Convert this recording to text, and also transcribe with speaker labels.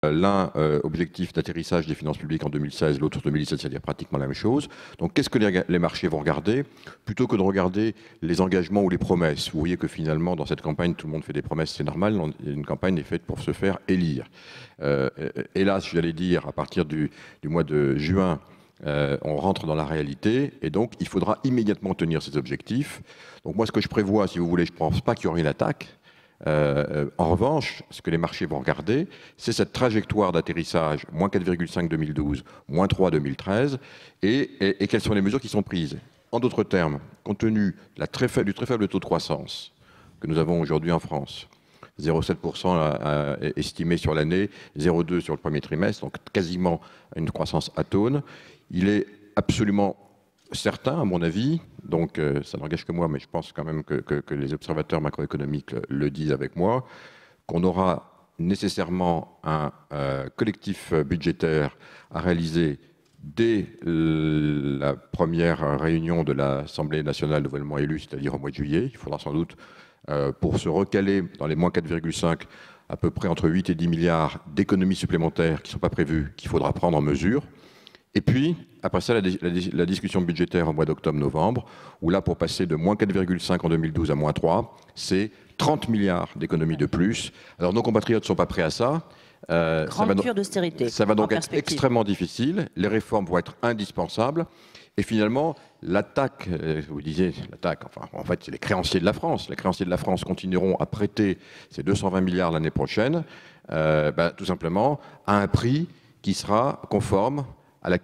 Speaker 1: L'un objectif d'atterrissage des finances publiques en 2016, l'autre en 2017, c'est-à-dire pratiquement la même chose. Donc qu'est-ce que les marchés vont regarder? Plutôt que de regarder les engagements ou les promesses. Vous voyez que finalement, dans cette campagne, tout le monde fait des promesses, c'est normal. Une campagne est faite pour se faire élire. Hélas, j'allais dire, à partir du mois de juin, on rentre dans la réalité et donc il faudra immédiatement tenir ces objectifs. Donc moi, ce que je prévois, si vous voulez, je ne pense pas qu'il y aura une attaque. En revanche, ce que les marchés vont regarder, c'est cette trajectoire d'atterrissage, moins 4,5 2012, moins 3 2013, et quelles sont les mesures qui sont prises. En d'autres termes, compte tenu du très faible taux de croissance que nous avons aujourd'hui en France, 0,7% estimé sur l'année, 0,2% sur le premier trimestre, donc quasiment une croissance atone, il est absolument certain, à mon avis, donc ça n'engage que moi, mais je pense quand même que les observateurs macroéconomiques le disent avec moi, qu'on aura nécessairement un collectif budgétaire à réaliser dès la première réunion de l'Assemblée nationale nouvellement élue, c'est-à-dire au mois de juillet. Il faudra sans doute, pour se recaler dans les moins 4,5, à peu près entre 8 et 10 milliards d'économies supplémentaires qui ne sont pas prévues, qu'il faudra prendre en mesure. Et puis, après ça, la discussion budgétaire au mois d'octobre-novembre, où là, pour passer de moins 4,5 en 2012 à moins 3, c'est 30 milliards d'économies de plus. Alors, nos compatriotes ne sont pas prêts à ça.
Speaker 2: Grande cure d'austérité.
Speaker 1: Ça va donc être extrêmement difficile. Les réformes vont être indispensables. Et finalement, l'attaque, vous disiez, l'attaque, enfin, en fait, c'est les créanciers de la France. Les créanciers de la France continueront à prêter ces 220 milliards l'année prochaine, tout simplement, à un prix qui sera conforme à la